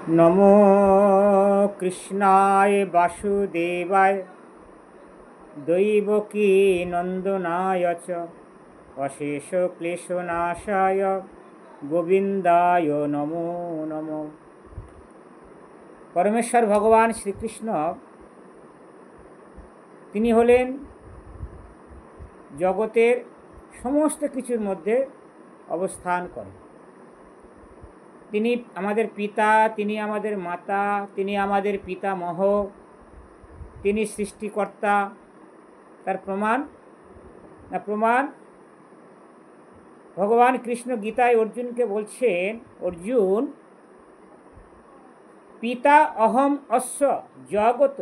নমো কৃষ্ণায় বাসুদেবায় দৈবকী নন্দনায় চ অশেষ ক্লেশনাশায় গোবিন্দায় নমো নমো। পরমেশ্বর ভগবান শ্রীকৃষ্ণ তিনি হলেন জগতের সমস্ত কিছুর মধ্যে অবস্থান করেন। তিনি আমাদের পিতা, তিনি আমাদের মাতা, তিনি আমাদের পিতামহ, তিনি সৃষ্টিকর্তা। তার প্রমাণ ভগবান কৃষ্ণ গীতায় অর্জুনকে বলছেন, অর্জুন পিতা অহম অস্য জগত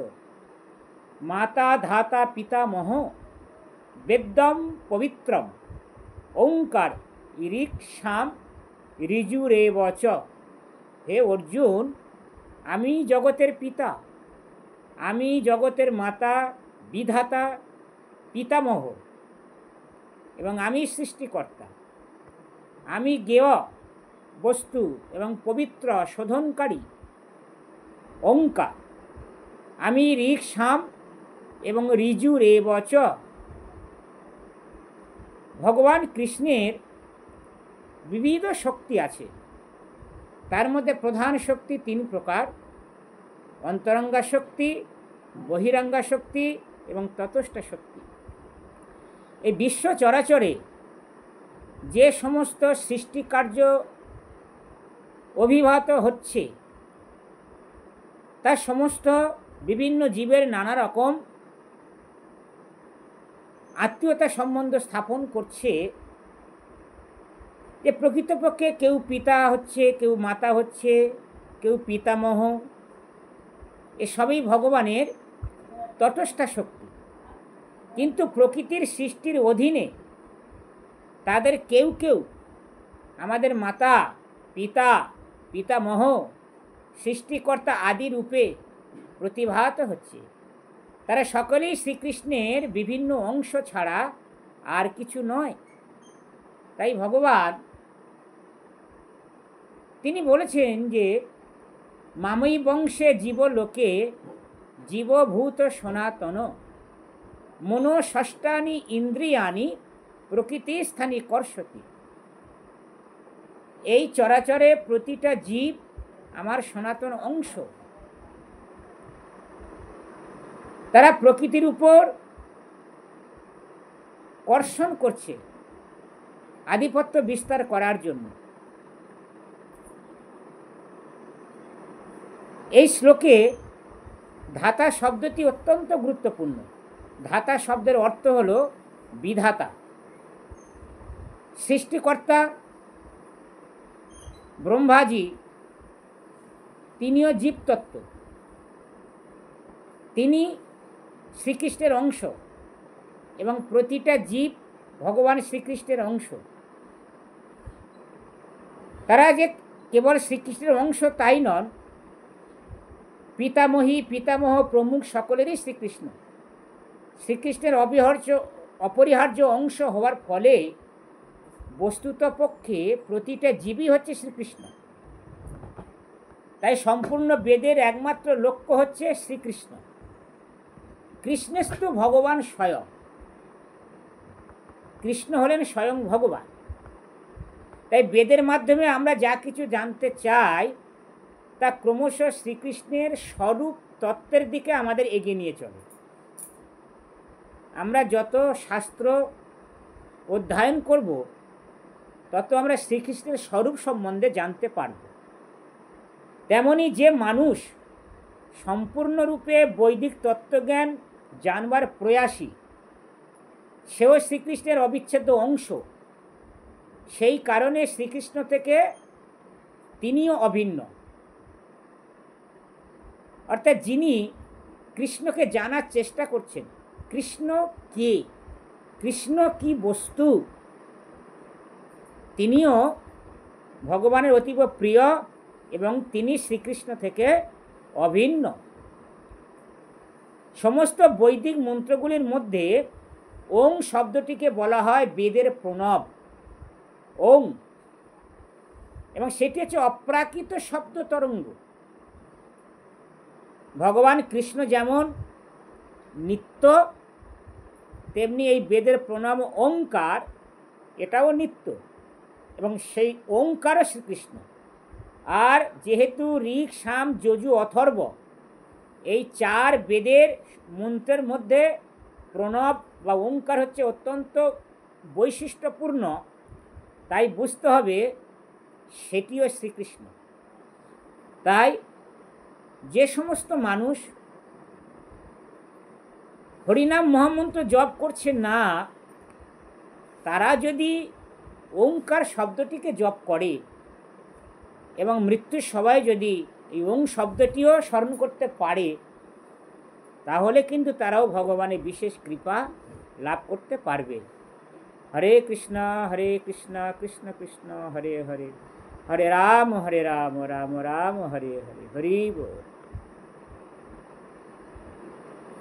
মাতা ধাতা পিতামহ বেদ্যম পবিত্রম ওঙ্কার ঋক্সাম ঋজুরেব চ। হে অর্জুন, আমি জগতের পিতা, আমি জগতের মাতা, বিধাতা, পিতামহ এবং আমি সৃষ্টিকর্তা। আমি জ্ঞেয় বস্তু এবং পবিত্র শোধনকারী ওঙ্কার। আমি ঋক সাম এবং ঋজুরেব চ। ভগবান কৃষ্ণের বিবিধ শক্তি আছে। তার মধ্যে প্রধান শক্তি তিন প্রকার: অন্তরঙ্গা শক্তি, বহিরঙ্গা শক্তি এবং ততস্থ শক্তি। এই বিশ্ব চরাচরে যে সমস্ত সৃষ্টিকার্য অভিভূত হচ্ছে, তার সমস্ত বিভিন্ন জীবের নানা রকম আত্মীয়তা সম্বন্ধ স্থাপন করছে। যে প্রকৃতপক্ষে কেউ পিতা হচ্ছে, কেউ মাতা হচ্ছে, কেউ পিতামহ, এসবই ভগবানের তটস্থা শক্তি। কিন্তু প্রকৃতির সৃষ্টির অধীনে তাদের কেউ কেউ আমাদের মাতা, পিতা, পিতামহ, সৃষ্টিকর্তা আদি রূপে প্রতিভাত হচ্ছে। তারা সকলেই শ্রীকৃষ্ণের বিভিন্ন অংশ ছাড়া আর কিছু নয়। তাই ভগবান তিনি বলেছেন যে মাময়ী বংশে জীবলোকে জীবভূত সনাতন মনোষষ্ঠানি ইন্দ্রিয়ানি প্রকৃতিস্থানি কর্ষতি। এই চরাচরে প্রতিটা জীব আমার সনাতন অংশ। তারা প্রকৃতির উপর কর্ষণ করছে আধিপত্য বিস্তার করার জন্য। এই শ্লোকে ধাতা শব্দটি অত্যন্ত গুরুত্বপূর্ণ। ধাতা শব্দের অর্থ হল বিধাতা, সৃষ্টিকর্তা। ব্রহ্মাজি তিনিও জীবতত্ত্ব, তিনি শ্রীকৃষ্ণের অংশ এবং প্রতিটা জীব ভগবান শ্রীকৃষ্ণের অংশ। তারা যে কেবল শ্রীকৃষ্ণের অংশ তাই নন, পিতামহী, পিতামহ প্রমুখ সকলেরই শ্রীকৃষ্ণ। শ্রীকৃষ্ণের অপরিহার্য অংশ হওয়ার ফলে বস্তুতপক্ষে প্রতিটা জীবই হচ্ছে শ্রীকৃষ্ণ। তাই সম্পূর্ণ বেদের একমাত্র লক্ষ্য হচ্ছে শ্রীকৃষ্ণ। কৃষ্ণস্তু ভগবান স্বয়ং। কৃষ্ণ হলেন স্বয়ং ভগবান। তাই বেদের মাধ্যমে আমরা যা কিছু জানতে চাই তা ক্রমশ শ্রীকৃষ্ণের স্বরূপ তত্ত্বের দিকে আমাদের এগিয়ে নিয়ে চলে। আমরা যত শাস্ত্র অধ্যয়ন করব তত আমরা শ্রীকৃষ্ণের স্বরূপ সম্বন্ধে জানতে পারব। তেমনি যে মানুষ সম্পূর্ণরূপে বৈদিক তত্ত্বজ্ঞান জানবার প্রয়াসী, সেও শ্রীকৃষ্ণের অবিচ্ছেদ্য অংশ। সেই কারণে শ্রীকৃষ্ণ থেকে তিনিও অভিন্ন। অর্থাৎ যিনি কৃষ্ণকে জানার চেষ্টা করছেন, কৃষ্ণ কে, কৃষ্ণ কি বস্তু, তিনিও ভগবানের অতীব প্রিয় এবং তিনি শ্রীকৃষ্ণ থেকে অভিন্ন। সমস্ত বৈদিক মন্ত্রগুলির মধ্যে ওং শব্দটিকে বলা হয় বেদের প্রণব, ওং, এবং সেটি হচ্ছে অপ্রাকৃত শব্দ তরঙ্গ। ভগবান কৃষ্ণ যেমন নিত্য, তেমনি এই বেদের প্রণব ওঙ্কার এটাও নিত্য, এবং সেই ওঙ্কারও শ্রীকৃষ্ণ। আর যেহেতু ঋক, সাম, যজু, অথর্ব এই 4 বেদের মন্ত্রের মধ্যে প্রণব বা ওঙ্কার হচ্ছে অত্যন্ত বৈশিষ্ট্যপূর্ণ, তাই বুঝতে হবে সেটিও শ্রীকৃষ্ণ। তাই যে সমস্ত মানুষ হরিনাম মহামন্ত্র জপ করছে না, তারা যদি ওঙ্কার শব্দটিকে জপ করে এবং মৃত্যুর সময় যদি এই ওং শব্দটিও স্মরণ করতে পারে, তাহলে কিন্তু তারাও ভগবানের বিশেষ কৃপা লাভ করতে পারবে। হরে কৃষ্ণ কৃষ্ণ কৃষ্ণ হরে হরে, হরে রাম রাম রাম হরে হরে, হরি বল।